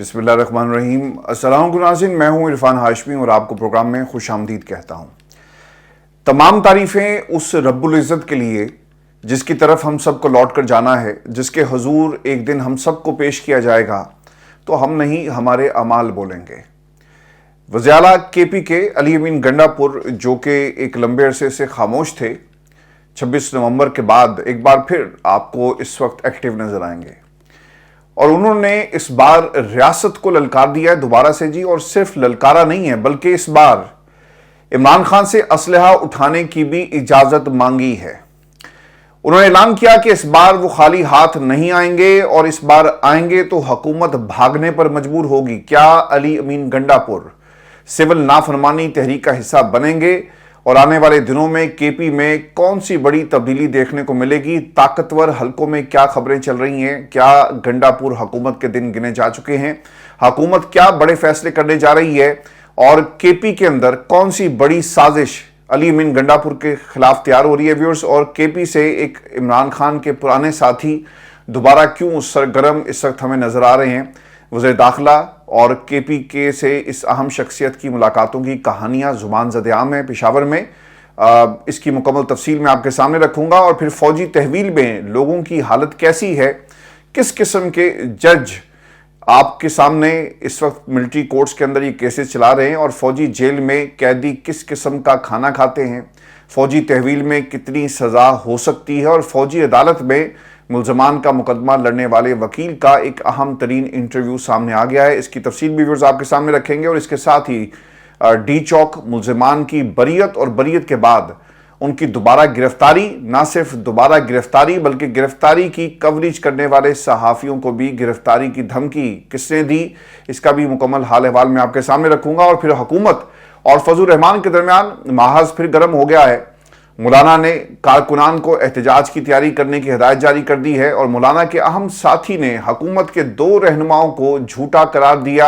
बिस्मिल्लाहिर्रहमानिर्रहीम। अस्सलाम वालेकुम नाज़रीन, मैं हूं इरफान हाशमी और आपको प्रोग्राम में खुश आमदीद कहता हूं। तमाम तारीफ़ें उस रब्बुल इज़्ज़त के लिए जिसकी तरफ हम सबको लौट कर जाना है, जिसके हुजूर एक दिन हम सबको पेश किया जाएगा, तो हम नहीं हमारे अमाल बोलेंगे। वज़ीर आला केपी के अली अमीन गंडापुर, जो कि एक लंबे अरसे से खामोश थे, 26 नवंबर के बाद एक बार फिर आपको इस वक्त एक्टिव नजर आएंगे और उन्होंने इस बार रियासत को ललकार दिया है दोबारा से जी। और सिर्फ ललकारा नहीं है, बल्कि इस बार इमरान खान से असलहा उठाने की भी इजाजत मांगी है। उन्होंने ऐलान किया कि इस बार वो खाली हाथ नहीं आएंगे और इस बार आएंगे तो हुकूमत भागने पर मजबूर होगी। क्या अली अमीन गंडापुर सिविल नाफरमानी तहरीक का हिस्सा बनेंगे और आने वाले दिनों में केपी में कौन सी बड़ी तब्दीली देखने को मिलेगी? ताकतवर हलकों में क्या खबरें चल रही हैं? क्या गंडापुर हुकूमत के दिन गिने जा चुके हैं? हुकूमत क्या बड़े फैसले करने जा रही है? और केपी के अंदर कौन सी बड़ी साजिश अली अमीन गंडापुर के खिलाफ तैयार हो रही है व्यूअर्स? और केपी से एक इमरान खान के पुराने साथी दोबारा क्यों सरगर्म इस वक्त हमें नजर आ रहे हैं? वज़ीर दाखिला और केपी के से इस अहम शख्सियत की मुलाकातों की कहानियां जुबान ज़द-ए-आम है पेशावर में। इसकी मुकम्मल तफसील मैं आपके सामने रखूंगा। और फिर फौजी तहवील में लोगों की हालत कैसी है, किस किस्म के जज आपके सामने इस वक्त मिलिट्री कोर्ट्स के अंदर ये केसेस चला रहे हैं, और फौजी जेल में कैदी किस किस्म का खाना खाते हैं, फौजी तहवील में कितनी सज़ा हो सकती है, और फौजी अदालत में मुल्ज़मान का मुकदमा लड़ने वाले वकील का एक अहम तरीन इंटरव्यू सामने आ गया है। इसकी तफसील भी व्यूअर्स आपके सामने रखेंगे। और इसके साथ ही डी चौक मुल्ज़मान की बरीयत और बरीयत के बाद उनकी दोबारा गिरफ्तारी, ना सिर्फ दोबारा गिरफ्तारी बल्कि गिरफ्तारी की कवरेज करने वाले सहाफ़ियों को भी गिरफ्तारी की धमकी किसने दी, इसका भी मुकम्मल हाल अहवाल मैं आपके सामने रखूंगा। और फिर हुकूमत और फजल रहमान के दरमियान महाज फिर गर्म हो गया है। मौलाना ने कारकुनान को एहतजाज की तैयारी करने की हिदायत जारी कर दी है और मौलाना के अहम साथी ने हुकूमत के 2 रहनुमाओं को झूठा करार दिया।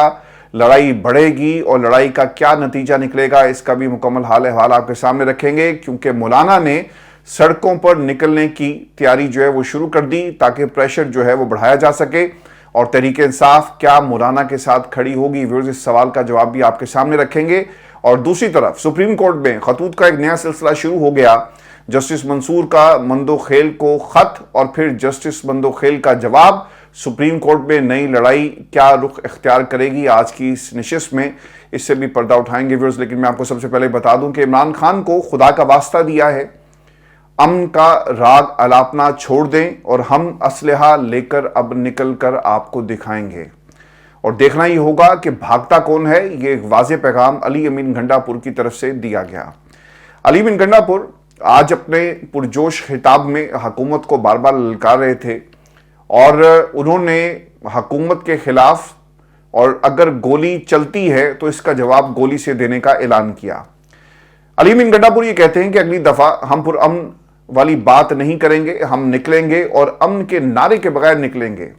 लड़ाई बढ़ेगी और लड़ाई का क्या नतीजा निकलेगा, इसका भी मुकम्मल हाल अहवाल आपके सामने रखेंगे, क्योंकि मौलाना ने सड़कों पर निकलने की तैयारी जो है वो शुरू कर दी ताकि प्रेशर जो है वो बढ़ाया जा सके। और तहरीक इंसाफ क्या मौलाना के साथ खड़ी होगी? व्यूअर्स, इस सवाल का जवाब भी आपके सामने रखेंगे। और दूसरी तरफ सुप्रीम कोर्ट में खतूत का एक नया सिलसिला शुरू हो गया। जस्टिस मंसूर का मंदोखेल को खत और फिर जस्टिस मंदोखेल का जवाब। सुप्रीम कोर्ट में नई लड़ाई क्या रुख इख्तियार करेगी आज की इस नशिस्त में, इससे भी पर्दा उठाएंगे व्यूअर्स। लेकिन मैं आपको सबसे पहले बता दूं कि इमरान खान को खुदा का वास्ता दिया है, अमन का राग अलापना छोड़ दें और हम असलहा लेकर अब निकल कर आपको दिखाएंगे। और देखना ही होगा कि भागता कौन है। ये एक वाज़ेह पैगाम अली अमीन गंडापुर की तरफ से दिया गया। अली अमीन गंडापुर आज अपने पुरजोश खिताब में हुकूमत को बार बार ललकार रहे थे और उन्होंने हुकूमत के खिलाफ और अगर गोली चलती है तो इसका जवाब गोली से देने का ऐलान किया। अली अमीन गंडापुर ये कहते हैं कि अगली दफ़ा हम पुरअमन वाली बात नहीं करेंगे, हम निकलेंगे और अमन के नारे के बगैर निकलेंगे।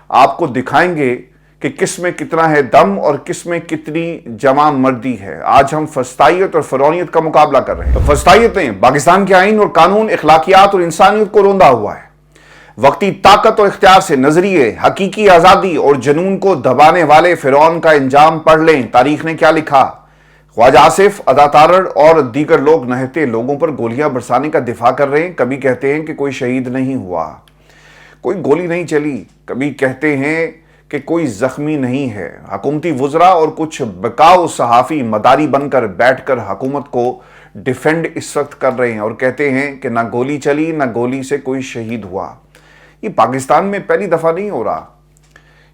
आपको दिखाएंगे कि किस में कितना है दम और किस में कितनी जमा मर्दी है। आज हम फस्तायत और फरौनियत का मुकाबला कर रहे हैं। तो फस्तायत ने पाकिस्तान के आइन और कानून, इखलाकियात और इंसानियत को रोंदा हुआ है। वक्ती ताकत और इख्तियार से नजरिए, हकीकी आज़ादी और जुनून को दबाने वाले फिरौन का इंजाम पढ़ लें। तारीख ने क्या लिखा? ख्वाजा आसिफ, अदा तारड़ और दीगर लोग नहते लोगों पर गोलियां बरसाने का दिफा कर रहे हैं। कभी कहते हैं कि कोई शहीद नहीं हुआ, कोई गोली नहीं चली, कभी कहते हैं कि कोई जख्मी नहीं है। हुकूमती वुज़रा और कुछ बकाऊ सहाफ़ी मदारी बनकर बैठकर हुकूमत को डिफेंड इस वक्त कर रहे हैं और कहते हैं कि ना गोली चली, ना गोली से कोई शहीद हुआ। ये पाकिस्तान में पहली दफ़ा नहीं हो रहा,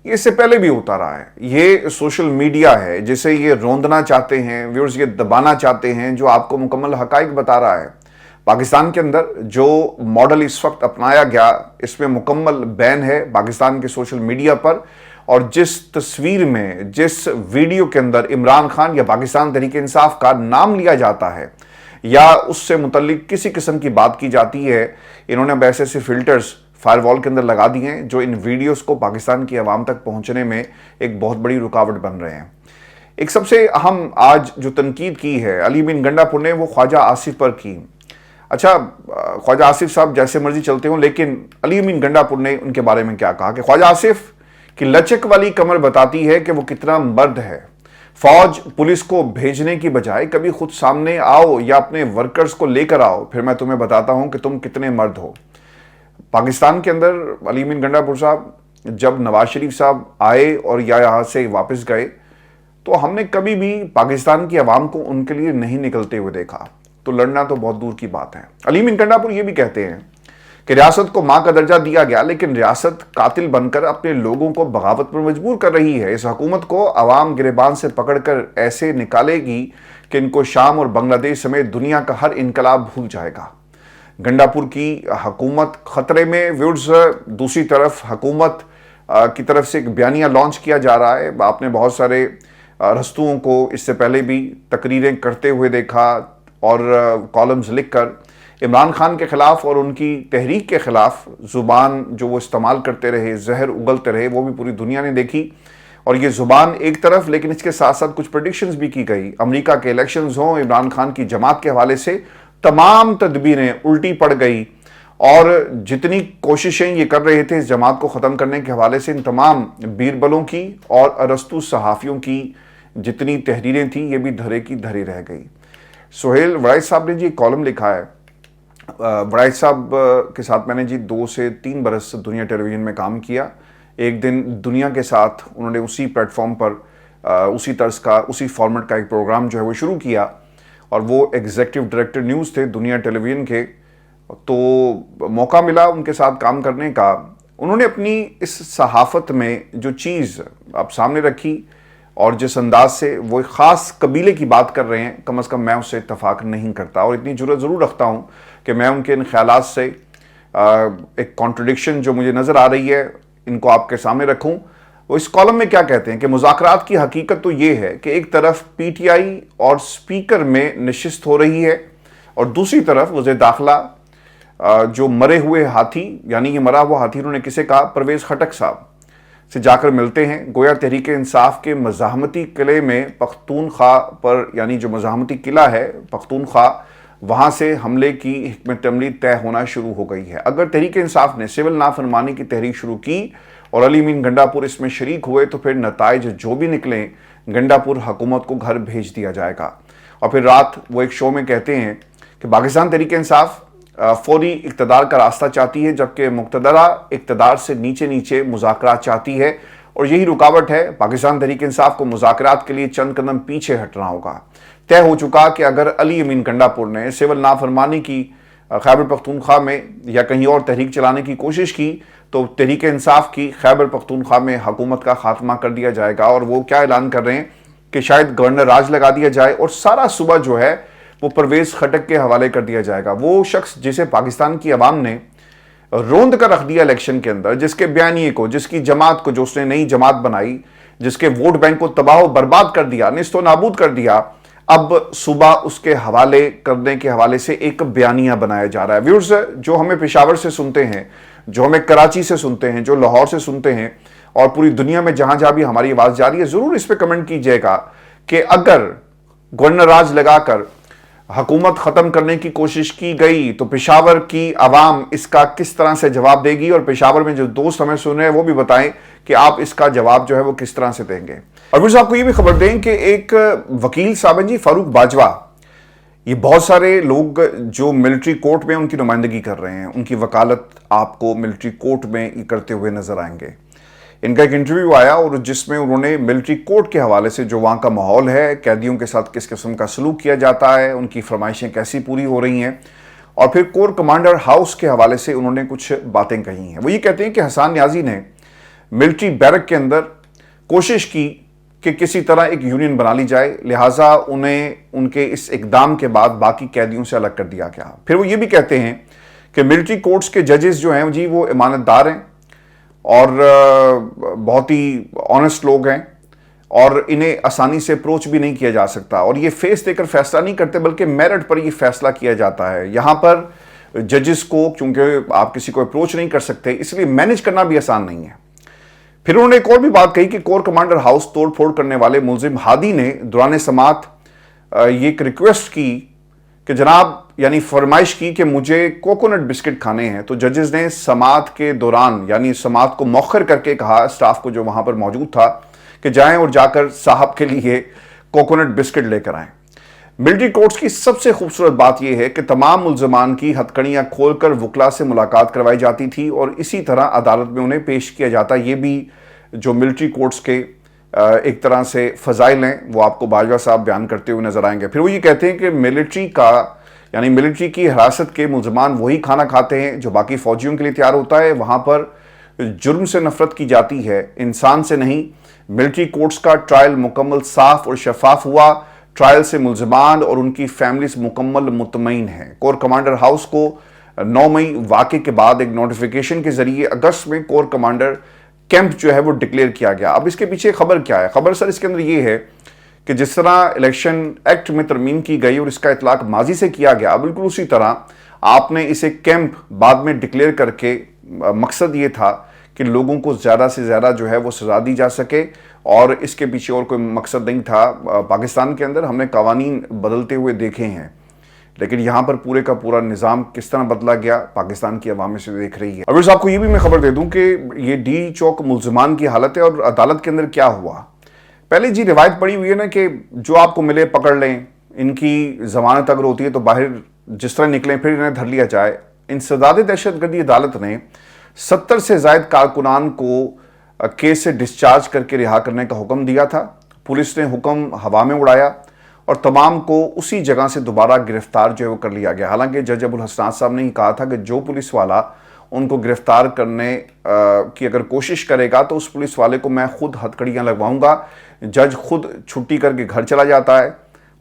ये इससे पहले भी होता रहा है। ये सोशल मीडिया है जिसे ये रोंदना चाहते हैं व्यूअर्स, ये दबाना चाहते हैं, जो आपको मुकम्मल हकाइक बता रहा है। पाकिस्तान के अंदर जो मॉडल इस वक्त अपनाया गया, इसमें मुकम्मल बैन है पाकिस्तान के सोशल मीडिया पर। और जिस तस्वीर में, जिस वीडियो के अंदर इमरान खान या पाकिस्तान तहरीक इंसाफ का नाम लिया जाता है या उससे मुतल्लिक किसी किस्म की बात की जाती है, इन्होंने अब ऐसे ऐसे फिल्टर्स फायरवॉल के अंदर लगा दिए हैं जो इन वीडियोस को पाकिस्तान की आवाम तक पहुंचने में एक बहुत बड़ी रुकावट बन रहे हैं। एक सबसे अहम आज जो तनकीद की है अली अमीन गंडापुर ने, वो ख्वाजा आसिफ पर की। अच्छा, ख्वाजा आसिफ साहब जैसे मर्जी चलते हों, लेकिन अली अमीन गंडापुर ने उनके बारे में क्या कहा कि ख्वाजा आसिफ कि लचक वाली कमर बताती है कि वो कितना मर्द है। फौज पुलिस को भेजने की बजाय कभी खुद सामने आओ या अपने वर्कर्स को लेकर आओ, फिर मैं तुम्हें बताता हूं कि तुम कितने मर्द हो। पाकिस्तान के अंदर अली अमीन गंडापुर साहब जब नवाज शरीफ साहब आए और या यहाँ से वापस गए तो हमने कभी भी पाकिस्तान की आवाम को उनके लिए नहीं निकलते हुए देखा, तो लड़ना तो बहुत दूर की बात है। अली अमीन गंडापुर ये भी कहते हैं कि रियासत को मां का दर्जा दिया गया, लेकिन रियासत कातिल बनकर अपने लोगों को बगावत पर मजबूर कर रही है। इस हुकूमत को अवाम गिरेबान से पकड़कर ऐसे निकालेगी कि इनको शाम और बांग्लादेश समेत दुनिया का हर इनकलाब भूल जाएगा। गंडापुर की हुकूमत खतरे में। व्यूअर्स, दूसरी तरफ हुकूमत की तरफ से एक बयानिया लॉन्च किया जा रहा है। आपने बहुत सारे रस्तुओं को इससे पहले भी तकरीरें करते हुए देखा और कॉलम्स लिखकर इमरान खान के खिलाफ और उनकी तहरीक के खिलाफ जुबान जो वो इस्तेमाल करते रहे, जहर उगलते रहे, वो भी पूरी दुनिया ने देखी। और ये जुबान एक तरफ, लेकिन इसके साथ साथ कुछ प्रेडिक्शंस भी की गई। अमेरिका के इलेक्शंस हों, इमरान खान की जमात के हवाले से तमाम तदबीरें उल्टी पड़ गई और जितनी कोशिशें ये कर रहे थे इस जमात को ख़त्म करने के हवाले से, इन तमाम बीरबलों की और अरस्तु सहाफ़ियों की जितनी तहरीरें थी ये भी धरे की धरे रह गई। सोहेल वराइज साहब ने जी कॉलम लिखा है। वराइज साहब के साथ मैंने जी 2 से 3 बरस दुनिया टेलीविज़न में काम किया। एक दिन दुनिया के साथ उन्होंने उसी प्लेटफॉर्म पर उसी तर्ज का, उसी फॉर्मेट का एक प्रोग्राम जो है वो शुरू किया और वो एग्जीक्यूटिव डायरेक्टर न्यूज़ थे दुनिया टेलीविज़न के। तो मौका मिला उनके साथ काम करने का। उन्होंने अपनी इस सहाफ़त में जो चीज़ अब सामने रखी और जिस अंदाज से वो एक ख़ास कबीले की बात कर रहे हैं, कम अज़ कम मैं उससे इत्तफाक नहीं करता और इतनी जुर्रत ज़रूर रखता हूँ कि मैं उनके इन ख्यालात से एक कॉन्ट्रडिक्शन जो मुझे नज़र आ रही है इनको आपके सामने रखूँ। वो इस कॉलम में क्या कहते हैं कि मुज़ाकरात की हकीकत तो ये है कि एक तरफ पीटीआई और स्पीकर में नशिस्त हो रही है और दूसरी तरफ वज़ीर दाखिला जो मरे हुए हाथी, यानी ये मरा हुआ हाथी उन्होंने किसे कहा, परवेज़ खटक साहब से जाकर मिलते हैं। गोया तहरीक इंसाफ के मज़ाहमती किले में पख्तूनख्वा पर, यानी जो मज़ाहमती किला है पख्तूनख्वा, वहाँ से हमले की हिकमत अमली तय होना शुरू हो गई है। अगर तहरीक इंसाफ ने सिविल नाफरमानी की तहरीक शुरू की और अली अमीन गंडापुर इसमें शरीक हुए तो फिर नताइज जो भी निकलें गंडापुर हुकूमत को घर भेज दिया जाएगा। और फिर रात वो एक शो में कहते हैं कि पाकिस्तान तहरीक इंसाफ फौरी इक़्तिदार का रास्ता चाहती है, जबकि मुक़्तदरा इक़्तिदार से नीचे नीचे मुज़ाकरात चाहती है और यही रुकावट है। पाकिस्तान तहरीक इंसाफ को मुज़ाकरात के लिए चंद कदम पीछे हटना होगा। तय हो चुका कि अगर अली अमीन गंडापुर ने सिविल नाफरमानी की खैबर पख्तूनख्वा में या कहीं और तहरीक चलाने की कोशिश की तो तहरीक इंसाफ की खैबर पख्तूनख्वा में हुकूमत का खात्मा कर दिया जाएगा। और वो क्या ऐलान कर रहे हैं कि शायद गवर्नर राज लगा दिया जाए और सारा सूबा जो है वो परवेज़ खटक के हवाले कर दिया जाएगा। वो शख्स जिसे पाकिस्तान की आवाम ने रोंद कर रख दिया इलेक्शन के अंदर, जिसके बयानिए को, जिसकी जमात को, जो उसने नई जमात बनाई, जिसके वोट बैंक को तबाह बर्बाद कर दिया, निस्तो नाबूद कर दिया, अब सुबह उसके हवाले करने के हवाले से एक बयानिया बनाया जा रहा है। व्यूअर्स, जो हमें पेशावर से सुनते हैं, जो हमें कराची से सुनते हैं, जो लाहौर से सुनते हैं और पूरी दुनिया में जहां जहां भी हमारी आवाज़ जा रही है, ज़रूर इस पर कमेंट कीजिएगा कि अगर गवर्नर राज लगाकर हुकूमत ख़त्म करने की कोशिश की गई तो पेशावर की आवाम इसका किस तरह से जवाब देगी। और पेशावर में जो दोस्त हमें सुन रहे हैं वो भी बताएं कि आप इसका जवाब जो है वो किस तरह से देंगे। और फिर आपको ये भी खबर दें कि एक वकील साहब हैं जी, फारूक बाजवा, ये बहुत सारे लोग जो मिलिट्री कोर्ट में उनकी नुमाइंदगी कर रहे हैं, उनकी वकालत आपको मिलिट्री कोर्ट में करते हुए नजर आएंगे। इनका एक इंटरव्यू आया और जिसमें उन्होंने मिलिट्री कोर्ट के हवाले से जो वहाँ का माहौल है, कैदियों के साथ किस किस्म का सलूक किया जाता है, उनकी फरमाइशें कैसी पूरी हो रही हैं, और फिर कोर कमांडर हाउस के हवाले से उन्होंने कुछ बातें कही हैं। वो ये कहते हैं कि हसन न्याजी ने मिलिट्री बैरक के अंदर कोशिश की कि किसी तरह एक यूनियन बना ली जाए, लिहाजा उन्हें उनके इस इकदाम के बाद बाकी कैदियों से अलग कर दिया गया। फिर वो ये भी कहते हैं कि मिलिट्री कोर्ट्स के जजेस जो हैं जी वो ईमानतदार हैं और बहुत ही ऑनेस्ट लोग हैं और इन्हें आसानी से अप्रोच भी नहीं किया जा सकता और ये फेस देकर फैसला नहीं करते बल्कि मेरिट पर ये फैसला किया जाता है। यहाँ पर जजेस को चूंकि आप किसी को अप्रोच नहीं कर सकते इसलिए मैनेज करना भी आसान नहीं है। फिर उन्होंने एक और भी बात कही कि कोर कमांडर हाउस तोड़ फोड़ करने वाले मुलजिम हादी ने दौरान समात ये एक रिक्वेस्ट की کہ جناب یعنی فرمائش کی کہ مجھے کوکونٹ بسکٹ کھانے ہیں، تو ججز نے سماعت کے دوران یعنی سماعت کو مؤخر کر کے کہا اسٹاف کو جو وہاں پر موجود تھا کہ جائیں اور جا کر صاحب کے لیے کوکونٹ بسکٹ لے کر آئیں۔ ملٹری کورٹس کی سب سے خوبصورت بات یہ ہے کہ تمام ملزمان کی ہتھکڑیاں کھول کر وکلا سے ملاقات کروائی جاتی تھی اور اسی طرح عدالت میں انہیں پیش کیا جاتا۔ یہ بھی جو ملٹری کورٹس کے ایک طرح سے فضائل ہیں وہ آپ کو باجوہ صاحب بیان کرتے ہوئے نظر آئیں گے۔ پھر وہ یہ کہتے ہیں کہ ملٹری کی حراست کے ملزمان وہی کھانا کھاتے ہیں جو باقی فوجیوں کے لیے تیار ہوتا ہے، وہاں پر جرم سے نفرت کی جاتی ہے، انسان سے نہیں۔ ملٹری کورٹس کا ٹرائل مکمل صاف اور شفاف ہوا، ٹرائل سے ملزمان اور ان کی فیملیز مکمل مطمئن ہیں۔ کور کمانڈر ہاؤس کو 9 مئی واقعے کے بعد ایک نوٹیفیکیشن کے ذریعے اگست میں کور کمانڈر کیمپ جو ہے وہ ڈکلیئر کیا گیا۔ اب اس کے پیچھے خبر کیا ہے؟ خبر سر اس کے اندر یہ ہے کہ جس طرح الیکشن ایکٹ میں ترمیم کی گئی اور اس کا اطلاق ماضی سے کیا گیا، بالکل اسی طرح آپ نے اسے کیمپ بعد میں ڈکلیئر کر کے مقصد یہ تھا کہ لوگوں کو زیادہ سے زیادہ جو ہے وہ سزا دی جا سکے، اور اس کے پیچھے اور کوئی مقصد نہیں تھا۔ پاکستان کے اندر ہم نے قوانین بدلتے ہوئے دیکھے ہیں، لیکن یہاں پر پورے کا پورا نظام کس طرح بدلا گیا پاکستان کی عوام سے دیکھ رہی ہے۔ اب آپ کو یہ بھی میں خبر دے دوں کہ یہ ڈی چوک ملزمان کی حالت ہے اور عدالت کے اندر کیا ہوا۔ پہلے جی روایت پڑی ہوئی ہے نا کہ جو آپ کو ملے پکڑ لیں، ان کی ضمانت اگر ہوتی ہے تو باہر جس طرح نکلیں پھر انہیں دھر لیا جائے۔ انسداد دہشت گردی عدالت نے 70 سے زائد کارکنان کو کیس سے ڈسچارج کر کے رہا کرنے کا حکم دیا تھا۔ پولیس نے حکم ہوا میں اڑایا اور تمام کو اسی جگہ سے دوبارہ گرفتار جو ہے وہ کر لیا گیا۔ حالانکہ جج ابو الحسنات صاحب نے یہ کہا تھا کہ جو پولیس والا ان کو گرفتار کرنے کی اگر کوشش کرے گا تو اس پولیس والے کو میں خود ہتھکڑیاں لگواؤں گا۔ جج خود چھٹی کر کے گھر چلا جاتا ہے،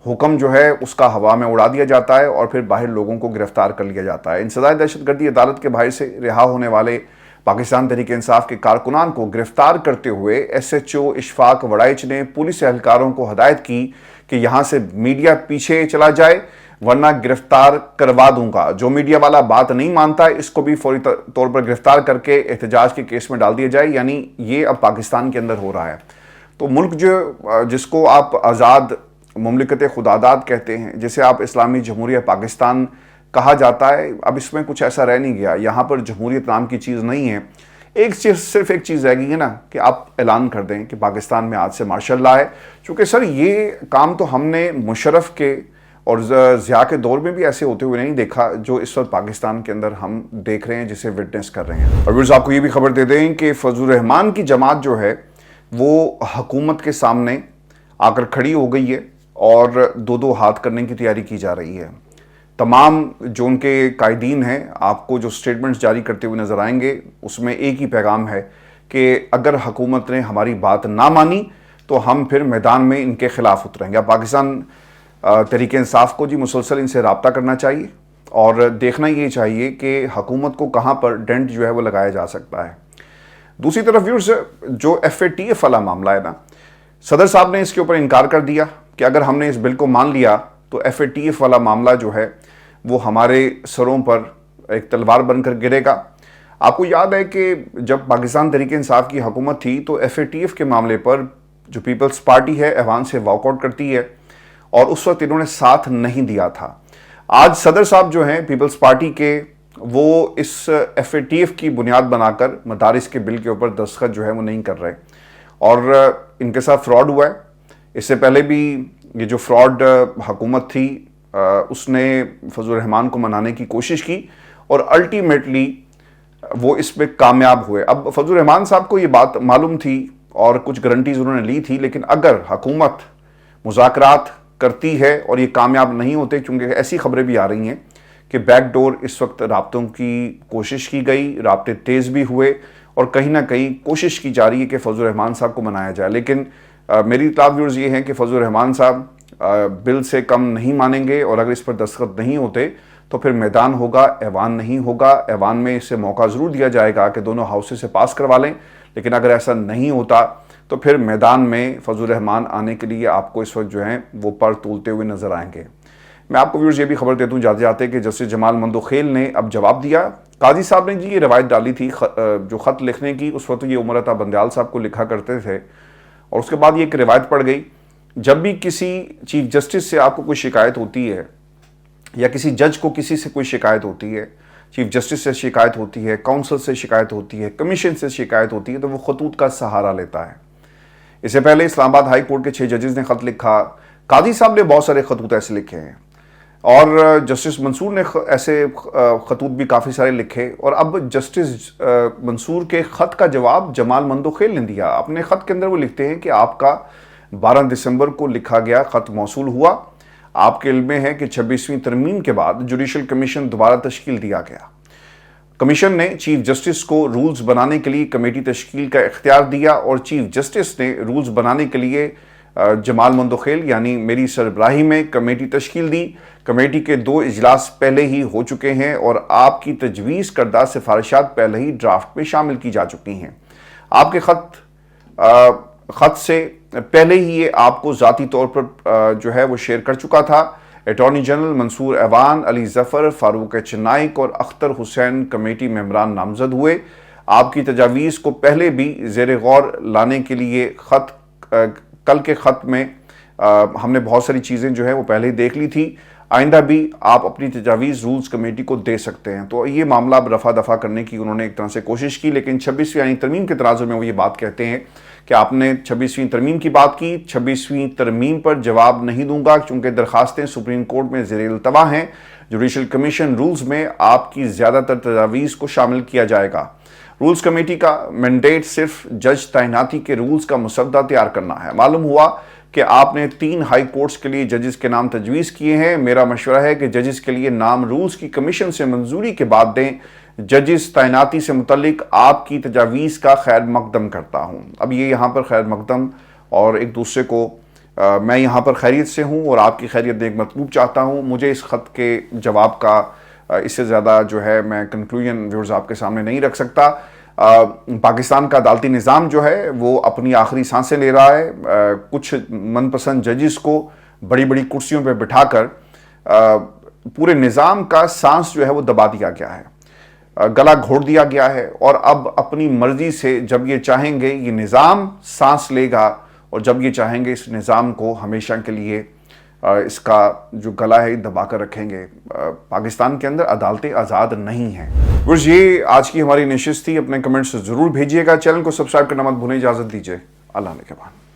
حکم جو ہے اس کا ہوا میں اڑا دیا جاتا ہے اور پھر باہر لوگوں کو گرفتار کر لیا جاتا ہے۔ انسداد دہشت گردی عدالت کے باہر سے رہا ہونے والے پاکستان تحریک انصاف کے کارکنان کو گرفتار کرتے ہوئے S H O Ishfaq Waraich نے پولیس اہلکاروں کو ہدایت کی کہ یہاں سے میڈیا پیچھے چلا جائے ورنہ گرفتار کروا دوں گا۔ جو میڈیا والا بات نہیں مانتا ہے اس کو بھی فوری طور پر گرفتار کر کے احتجاج کے کیس میں ڈال دیا جائے۔ یعنی یہ اب پاکستان کے اندر ہو رہا ہے۔ تو ملک جس کو آپ آزاد مملکت خداداد کہتے ہیں، جسے آپ اسلامی جمہوریہ پاکستان کہا جاتا ہے، اب اس میں کچھ ایسا رہ نہیں گیا۔ یہاں پر جمہوریت نام کی چیز نہیں ہے۔ صرف ایک چیز رہ گئی ہے نا کہ آپ اعلان کر دیں کہ پاکستان میں آج سے مارشل لا ہے۔ چونکہ سر یہ کام تو ہم نے مشرف کے اور ضیاء کے دور میں بھی ایسے ہوتے ہوئے نہیں دیکھا جو اس وقت پاکستان کے اندر ہم دیکھ رہے ہیں، جسے وٹنس کر رہے ہیں۔ اور ویورز آپ کو یہ بھی خبر دے دیں کہ فضل الرحمان کی جماعت جو ہے وہ حکومت کے سامنے آ کر کھڑی ہو گئی ہے اور دو ہاتھ کرنے کی تیاری کی جا رہی ہے۔ تمام جو ان کے قائدین ہیں آپ کو جو سٹیٹمنٹس جاری کرتے ہوئے نظر آئیں گے، اس میں ایک ہی پیغام ہے کہ اگر حکومت نے ہماری بات نہ مانی تو ہم پھر میدان میں ان کے خلاف اتریں گے۔ پاکستان تحریک انصاف کو جی مسلسل ان سے رابطہ کرنا چاہیے اور دیکھنا یہ چاہیے کہ حکومت کو کہاں پر ڈنٹ جو ہے وہ لگایا جا سکتا ہے۔ دوسری طرف ویورز جو ایف اے ٹی ایف والا معاملہ ہے نا، صدر صاحب نے اس کے اوپر انکار کر دیا کہ اگر ہم نے اس بل کو مان لیا تو ایف اے ٹی ایف والا معاملہ جو ہے وہ ہمارے سروں پر ایک تلوار بن کر گرے گا۔ آپ کو یاد ہے کہ جب پاکستان تحریک انصاف کی حکومت تھی تو ایف اے ٹی ایف کے معاملے پر جو پیپلز پارٹی ہے ایوان سے واک آؤٹ کرتی ہے اور اس وقت انہوں نے ساتھ نہیں دیا تھا۔ آج صدر صاحب جو ہیں پیپلز پارٹی کے، وہ اس ایف اے ٹی ایف کی بنیاد بنا کر مدارس کے بل کے اوپر دستخط جو ہے وہ نہیں کر رہے اور ان کے ساتھ فراڈ ہوا ہے۔ اس سے پہلے بھی یہ جو فراڈ حکومت تھی اس نے فضل الرحمان کو منانے کی کوشش کی اور الٹیمیٹلی وہ اس میں کامیاب ہوئے۔ اب فضل الرحمان صاحب کو یہ بات معلوم تھی اور کچھ گارنٹیز انہوں نے لی تھی، لیکن اگر حکومت مذاکرات کرتی ہے اور یہ کامیاب نہیں ہوتے، چونکہ ایسی خبریں بھی آ رہی ہیں کہ بیک ڈور اس وقت رابطوں کی کوشش کی گئی، رابطے تیز بھی ہوئے اور کہیں نہ کہیں کوشش کی جا رہی ہے کہ فضل الرحمان صاحب کو منایا جائے۔ لیکن میری اطلاع ویورز یہ ہیں کہ فضل الرحمان صاحب بل سے کم نہیں مانیں گے اور اگر اس پر دستخط نہیں ہوتے تو پھر میدان ہوگا، ایوان نہیں ہوگا۔ ایوان میں اس سے موقع ضرور دیا جائے گا کہ دونوں ہاؤسز سے پاس کروا لیں، لیکن اگر ایسا نہیں ہوتا تو پھر میدان میں فضل الرحمان آنے کے لیے آپ کو اس وقت جو ہیں وہ پر تولتے ہوئے نظر آئیں گے۔ میں آپ کو ویورز یہ بھی خبر دیتا ہوں جاتے جاتے کہ جسٹس جمال مندوخیل نے اب جواب دیا۔ قاضی صاحب نے جی یہ روایت ڈالی تھی جو خط لکھنے کی، اس وقت یہ عمر عطا بندیال صاحب کو لکھا کرتے تھے اور اس کے بعد یہ ایک روایت پڑ گئی، جب بھی کسی چیف جسٹس سے آپ کو کوئی شکایت ہوتی ہے या किसी जज को किसी से कोई शिकायत होती है, चीफ जस्टिस से शिकायत होती है, काउंसिल से शिकायत होती है, कमीशन से शिकायत होती है, तो वो खतूत का सहारा लेता है। इससे पहले इस्लामाबाद हाई कोर्ट के 6 जजेस ने खत लिखा, काजी साहब ने बहुत सारे खतूत ऐसे लिखे हैं, और जस्टिस मंसूर ने ऐसे खतूत भी काफ़ी सारे लिखे। और अब जस्टिस मंसूर के ख़त का जवाब जमाल मंदोखेल ने दिया। अपने ख़त के अंदर वो लिखते हैं कि आपका 12 दिसंबर को लिखा गया ख़त मौसूल हुआ। आपके इल्म में है कि 26वीं तरमीम के बाद जुडिशल कमीशन दोबारा तश्कील दिया गया। कमीशन ने चीफ जस्टिस को रूल्स बनाने के लिए कमेटी तश्कील का इख्तियार दिया, और चीफ जस्टिस ने रूल्स बनाने के लिए जमाल मंदोखेल यानी मेरी सरबराही में कमेटी तश्कील दी। कमेटी के 2 इजलास पहले ही हो चुके हैं और आपकी तजवीज़ करदा सिफारिशात पहले ही ड्राफ्ट में शामिल की जा चुकी हैं। आपके ख़त से पहले ही ये आपको ज़ाती तौर पर जो है वो शेयर कर चुका था। अटॉर्नी जनरल मंसूर ऐवान, अली ज़फ़र, फ़ारूक नाइक और अख्तर हुसैन कमेटी मेंबरान नामज़द हुए। आपकी तजावीज़ को पहले भी ज़ेर गौर लाने के लिए कल के ख़त में हमने बहुत सारी चीज़ें जो है वो पहले ही देख ली थी। आइंदा भी आप अपनी तजावीज़ रूल्स कमेटी को दे सकते हैं। तो ये मामला अब रफा दफा करने की उन्होंने एक तरह से कोशिश की, लेकिन 26वीं यानी तरमीम के तराजु में वो ये बात कहते हैं कि आपने 26वीं तरमीम की बात की, 26वीं तरमीम पर जवाब नहीं दूंगा क्योंकि दरखास्तें सुप्रीम कोर्ट में ज़ेर इल्तवा हैं। जुडिशल कमीशन रूल्स में आपकी ज़्यादातर तजावीज़ को शामिल किया जाएगा। रूल्स कमेटी का मैंडेट सिर्फ जज तैनाती के रूल्स का मुसद्दा तैयार करना है। मालूम हुआ कि आपने 3 हाई कोर्ट्स के लिए जजेस के नाम तजवीज़ किए हैं। मेरा मशवरा है कि जजेस के लिए नाम रूल्स की कमीशन से मंजूरी के बाद दें। जजेस तैनाती से मुतल्लिक आपकी तजावीज़ का खैर मकदम करता हूँ। अब ये यहाँ पर खैर मकदम और एक दूसरे को मैं यहाँ पर खैरियत से हूँ और आपकी खैरियत एक मतलूब चाहता हूँ। मुझे इस ख़त के जवाब का इससे ज़्यादा जो है मैं कंक्लूजन व्यूअर्स आपके सामने नहीं रख सकता। पाकिस्तान का अदालती निज़ाम जो है वो अपनी आखिरी सांसें ले रहा है। कुछ मनपसंद जजेस को बड़ी बड़ी कुर्सियों पर बिठाकर पूरे निज़ाम का सांस जो है वो दबा दिया गया है, गला घोट दिया गया है, और अब अपनी मर्जी से जब ये चाहेंगे ये निज़ाम सांस लेगा, और जब ये चाहेंगे इस निज़ाम को हमेशा के लिए इसका जो गला है दबा कर रखेंगे। पाकिस्तान के अंदर अदालतें आज़ाद नहीं हैं। बस ये आज की हमारी नशिस्त थी। अपने कमेंट्स ज़रूर भेजिएगा। चैनल को सब्सक्राइब करना मत भूलें। इजाज़त दीजिए। अल्लाह ने के बाद।